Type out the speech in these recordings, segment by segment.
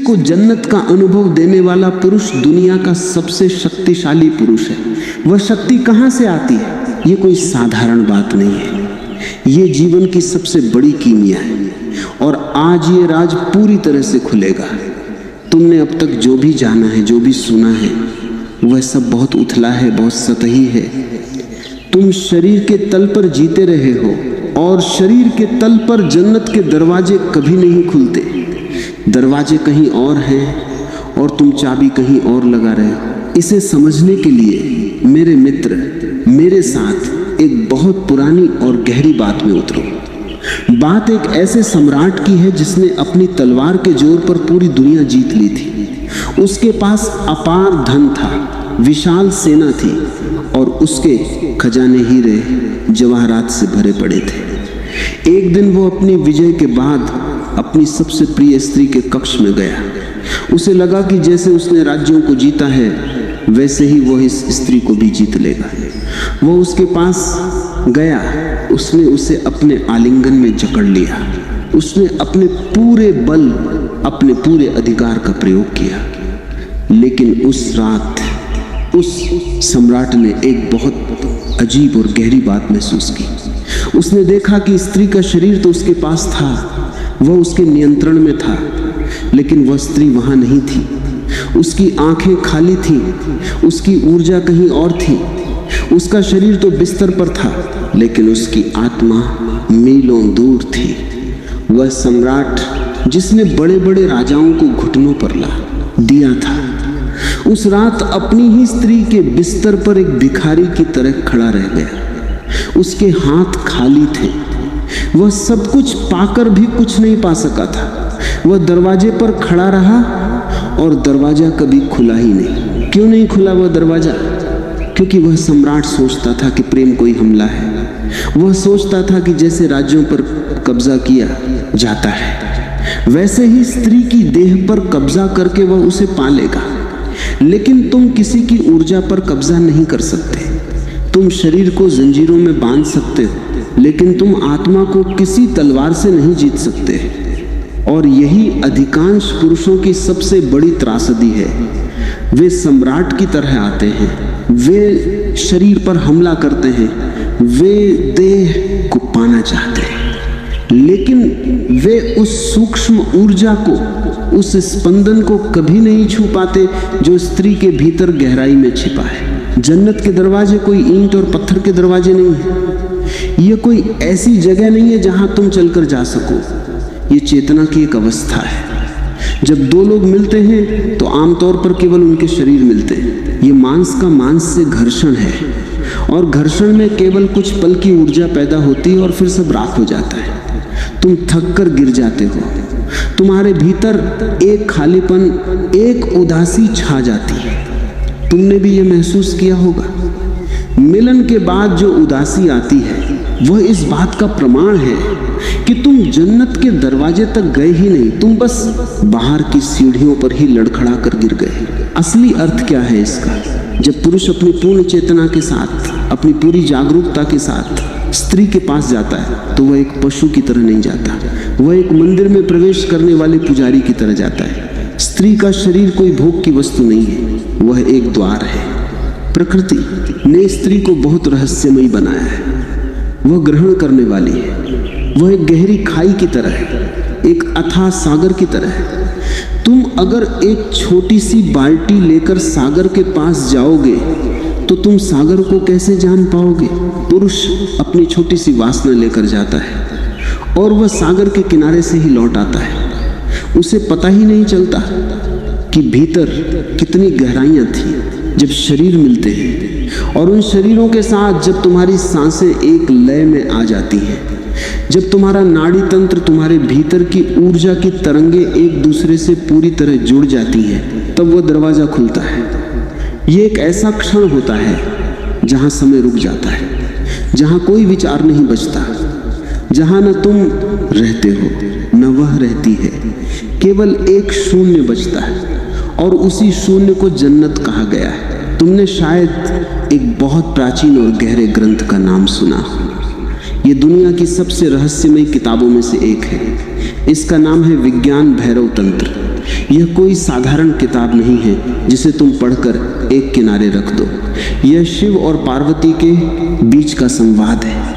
को जन्नत का अनुभव देने वाला पुरुष दुनिया का सबसे शक्तिशाली पुरुष है। वह शक्ति कहाँ से आती है? ये कोई साधारण बात नहीं है, ये जीवन की सबसे बड़ी कीमिया है। और आज ये राज पूरी तरह से खुलेगा। तुमने अब तक जो भी जाना है, जो भी सुना है, वह सब बहुत उथला है, बहुत सतही है। तुम शरीर के तल पर जीते रहे हो और शरीर के तल पर जन्नत के दरवाजे कभी नहीं खुलते। दरवाजे कहीं और हैं और तुम चाबी कहीं और लगा रहे हो। इसे समझने के लिए मेरे मित्र, मेरे साथ एक बहुत पुरानी और गहरी बात में उतरो। बात एक ऐसे सम्राट की है जिसने अपनी तलवार के जोर पर पूरी दुनिया जीत ली थी। उसके पास अपार धन था, विशाल सेना थी और उसके खजाने हीरे जवाहरात से भरे पड़े थे। एक दिन वो अपनी विजय के बाद अपनी सबसे प्रिय स्त्री के कक्ष में गया। उसे लगा कि जैसे उसने राज्यों को जीता है, वैसे ही वो इस स्त्री को भी जीत लेगा। वो उसके पास गया, उसने उसे अपने आलिंगन में जकड़ लिया। उसने अपने पूरे बल, अपने पूरे अधिकार का प्रयोग किया। लेकिन उस रात उस सम्राट ने एक बहुत अजीब और गहरी बात महसूस की। उसने देखा कि स्त्री का शरीर तो उसके पास था, वह उसके नियंत्रण में था, लेकिन वह स्त्री वहां नहीं थी। उसकी आंखें खाली थीं, उसकी ऊर्जा कहीं और थी। उसका शरीर तो बिस्तर पर था, लेकिन उसकी आत्मा मीलों दूर थी। वह सम्राट जिसने बड़े बड़े राजाओं को घुटनों पर ला दिया था, उस रात अपनी ही स्त्री के बिस्तर पर एक भिखारी की तरह खड़ा रह गया। उसके हाथ खाली थे। वह सब कुछ पाकर भी कुछ नहीं पा सका था। वह दरवाजे पर खड़ा रहा और दरवाजा कभी खुला ही नहीं। क्यों नहीं खुला वह दरवाजा? क्योंकि वह सम्राट सोचता था कि प्रेम कोई हमला है। वह सोचता था कि जैसे राज्यों पर कब्जा किया जाता है, वैसे ही स्त्री की देह पर कब्जा करके वह उसे पालेगा। लेकिन तुम किसी की ऊर्जा पर कब्जा नहीं कर सकते। तुम शरीर को जंजीरों में बांध सकते हो, लेकिन तुम आत्मा को किसी तलवार से नहीं जीत सकते। और यही अधिकांश पुरुषों की सबसे बड़ी त्रासदी है। वे सम्राट की तरह आते हैं, वे शरीर पर हमला करते हैं, वे देह को पाना चाहते हैं, लेकिन वे उस सूक्ष्म ऊर्जा को, उस स्पंदन को कभी नहीं छू पाते जो स्त्री के भीतर गहराई में छिपा है। जन्नत के दरवाजे कोई ईंट और पत्थर के दरवाजे नहीं है। ये कोई ऐसी जगह नहीं है जहां तुम चलकर जा सको। ये चेतना की एक अवस्था है। जब दो लोग मिलते हैं तो आमतौर पर केवल उनके शरीर मिलते हैं। ये मांस का मांस से घर्षण है और घर्षण में केवल कुछ पल की ऊर्जा पैदा होती है और फिर सब राख हो जाता है। तुम थक कर गिर जाते हो। तुम्हारे भीतर एक खालीपन, एक उदासी छा जाती है। तुमने भी ये महसूस किया होगा। मिलन के बाद जो उदासी आती है वह इस बात का प्रमाण है कि तुम जन्नत के दरवाजे तक गए ही नहीं, तुम बस बाहर की सीढ़ियों पर ही लड़खड़ा कर गिर गए। असली अर्थ क्या है इसका? जब पुरुष अपनी पूर्ण चेतना के साथ, अपनी पूरी जागरूकता के साथ स्त्री के पास जाता है तो वह एक पशु की तरह नहीं जाता। वह एक मंदिर में प्रवेश करने वाले पुजारी की तरह जाता है। स्त्री का शरीर कोई भोग की वस्तु नहीं है, वह एक द्वार है। प्रकृति ने स्त्री को बहुत रहस्यमयी बनाया है। वह ग्रहण करने वाली है। वह एक गहरी खाई की तरह है, एक अथाह सागर की तरह है। तुम अगर एक छोटी सी बाल्टी लेकर सागर के पास जाओगे तो तुम सागर को कैसे जान पाओगे? पुरुष अपनी छोटी सी वासना लेकर जाता है और वह सागर के किनारे से ही लौट आता है। उसे पता ही नहीं चलता कि भीतर कितनी गहराइयां थी। जब शरीर मिलते हैं और उन शरीरों के साथ जब तुम्हारी सांसें एक लय में आ जाती हैं, जब तुम्हारा नाड़ी तंत्र, तुम्हारे भीतर की ऊर्जा की तरंगे एक दूसरे से पूरी तरह जुड़ जाती हैं, तब वह दरवाजा खुलता है। ये एक ऐसा क्षण होता है जहां समय रुक जाता है, जहां कोई विचार नहीं बचता, जहां न तुम रहते हो न वह रहती है। केवल एक शून्य बचता है और उसी शून्य को जन्नत कहा गया है। तुमने शायद एक बहुत प्राचीन और गहरे ग्रंथ का नाम सुना। ये दुनिया की सबसे रहस्यमयी किताबों में से एक है। इसका नाम है विज्ञान भैरव तंत्र। यह कोई साधारण किताब नहीं है जिसे तुम पढ़कर एक किनारे रख दो। यह शिव और पार्वती के बीच का संवाद है।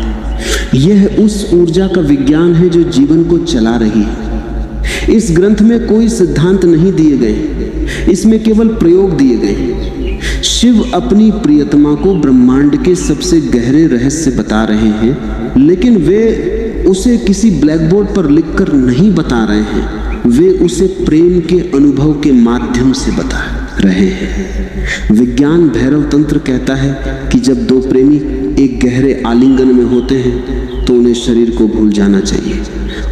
यह उस ऊर्जा का विज्ञान है जो जीवन को चला रही है। इस ग्रंथ में कोई सिद्धांत नहीं दिए गए, इसमें केवल प्रयोग दिए गए। शिव अपनी प्रियतमा को ब्रह्मांड के सबसे गहरे रहस्य बता रहे हैं, लेकिन वे उसे किसी ब्लैक बोर्ड पर लिखकर नहीं बता रहे हैं, वे उसे प्रेम के अनुभव के माध्यम से बता रहे हैं। विज्ञान भैरव तंत्र कहता है कि जब दो प्रेमी एक गहरे आलिंगन में होते हैं तो उन्हें शरीर को भूल जाना चाहिए।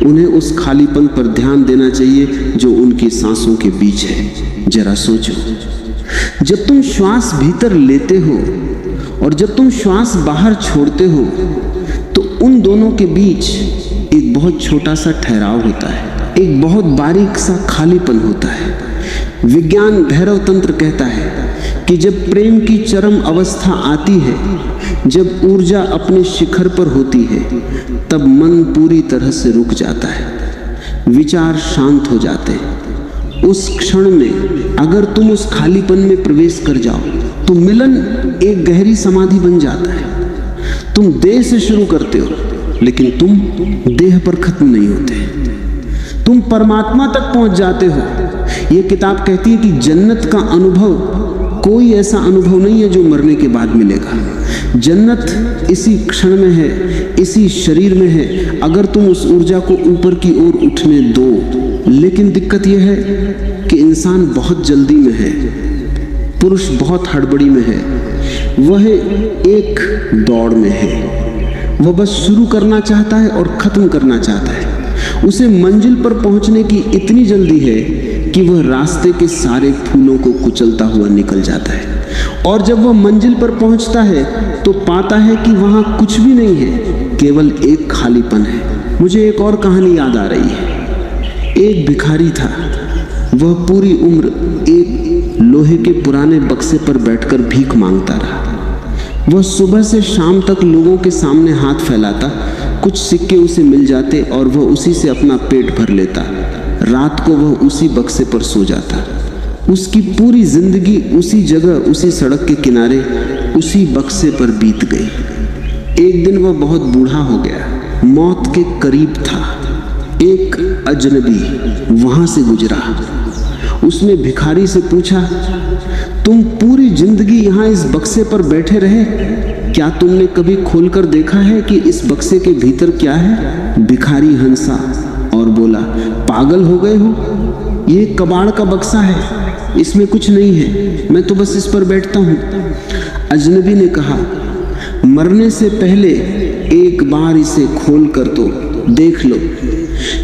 उन्हें उस खालीपन पर ध्यान देना चाहिए जो उनकी सांसों के बीच है। जरा सोचो, जब तुम श्वास भीतर लेते हो और जब तुम श्वास बाहर छोड़ते हो तो उन दोनों के बीच एक बहुत छोटा सा ठहराव होता है, एक बहुत बारीक सा खालीपन होता है। विज्ञान भैरव तंत्र कहता है कि जब प्रेम की चरम अवस्था आती है, जब ऊर्जा अपने शिखर पर होती है, तब मन पूरी तरह से रुक जाता है, विचार शांत हो जाते हैं। उस क्षण में अगर तुम उस खालीपन में प्रवेश कर जाओ तो मिलन एक गहरी समाधि बन जाता है। तुम देह से शुरू करते हो, लेकिन तुम देह पर खत्म नहीं होते, तुम परमात्मा तक पहुंच जाते हो। यह किताब कहती है कि जन्नत का अनुभव कोई ऐसा अनुभव नहीं है जो मरने के बाद मिलेगा। जन्नत इसी क्षण में है, इसी शरीर में है, अगर तुम उस ऊर्जा को ऊपर की ओर उठने दो। लेकिन दिक्कत यह है कि इंसान बहुत जल्दी में है, पुरुष बहुत हड़बड़ी में है, वह एक दौड़ में है। वह बस शुरू करना चाहता है और खत्म करना चाहता है। उसे मंजिल पर पहुंचने की इतनी जल्दी है कि वह रास्ते के सारे फूलों को कुचलता हुआ निकल जाता है। और जब वह मंजिल पर पहुंचता है तो पाता है कि वहां कुछ भी नहीं है, केवल एक खालीपन है। मुझे एक और कहानी याद आ रही है। एक भिखारी था, वह पूरी उम्र एक लोहे के पुराने बक्से पर बैठकर भीख मांगता रहा। वह सुबह से शाम तक लोगों के सामने हाथ फैलाता, कुछ सिक्के उसे मिल जाते और वह उसी से अपना पेट भर लेता। रात को वह उसी बक्से पर सो जाता। उसकी पूरी जिंदगी उसी जगह, उसी सड़क के किनारे, उसी बक्से पर बीत गई। एक दिन वह बहुत बूढ़ा हो गया, मौत के करीब था। एक अजनबी वहां से गुजरा। उसने भिखारी से पूछा, तुम पूरी जिंदगी यहाँ इस बक्से पर बैठे रहे, क्या तुमने कभी खोलकर देखा है कि इस बक्से के भीतर क्या है? भिखारी हंसा और बोला, पागल हो गए हो, ये कबाड़ का बक्सा है, इसमें कुछ नहीं है, मैं तो बस इस पर बैठता हूँ। अजनबी ने कहा, मरने से पहले एक बार इसे खोल कर तो देख लो।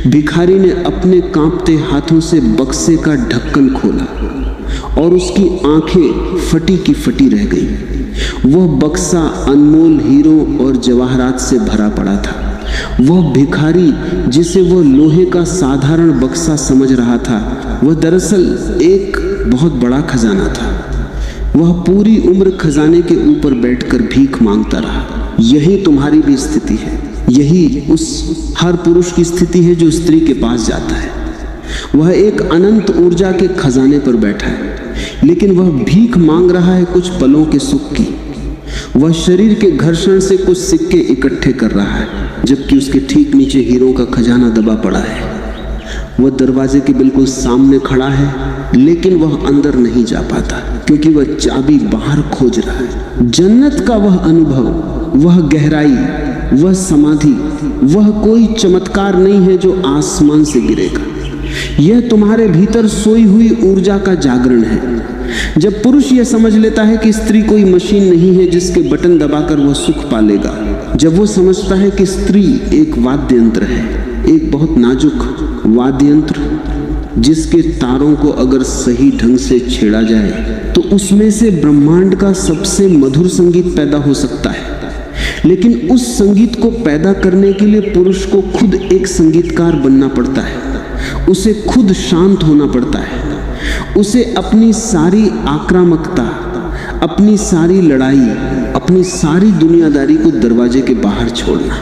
भिखारी ने अपने कांपते हाथों से बक्से का ढक्कन खोला और उसकी आंखें फटी की फटी रह गईं। वह बक्सा अनमोल हीरों और जवाहरात से भरा पड़ा था। वह भिखारी जिसे वह लोहे का साधारण बक्सा समझ रहा था, वह दरअसल एक बहुत बड़ा खजाना था। वह पूरी उम्र खजाने के ऊपर बैठकर भीख मांगता रहा। यही तुम्हारी भी स्थिति है, यही उस हर पुरुष की स्थिति है जो स्त्री के पास जाता है। वह एक अनंत ऊर्जा के खजाने पर बैठा है, लेकिन वह भीख मांग रहा है कुछ पलों के सुख की। वह शरीर के घर्षण से कुछ सिक्के इकट्ठे कर रहा है, जबकि उसके ठीक नीचे हीरों का खजाना दबा पड़ा है। वह दरवाजे के बिल्कुल सामने खड़ा है, लेकिन वह अंदर नहीं जा पाता क्योंकि वह चाबी बाहर खोज रहा है। जन्नत का वह अनुभव, वह गहराई, वह समाधि, वह कोई चमत्कार नहीं है जो आसमान से गिरेगा। यह तुम्हारे भीतर सोई हुई ऊर्जा का जागरण है। जब पुरुष यह समझ लेता है कि स्त्री कोई मशीन नहीं है जिसके बटन दबाकर वह सुख पालेगा, जब वो समझता है कि स्त्री एक वाद्य यंत्र है, एक बहुत नाजुक वाद्य यंत्र जिसके तारों को अगर सही ढंग से छेड़ा जाए तो उसमें से ब्रह्मांड का सबसे मधुर संगीत पैदा हो सकता है। लेकिन उस संगीत को पैदा करने के लिए पुरुष को खुद एक संगीतकार बनना पड़ता है, उसे खुद शांत होना पड़ता है, उसे अपनी सारी आक्रामकता, अपनी सारी लड़ाई, अपनी सारी दुनियादारी को दरवाजे के बाहर छोड़ना।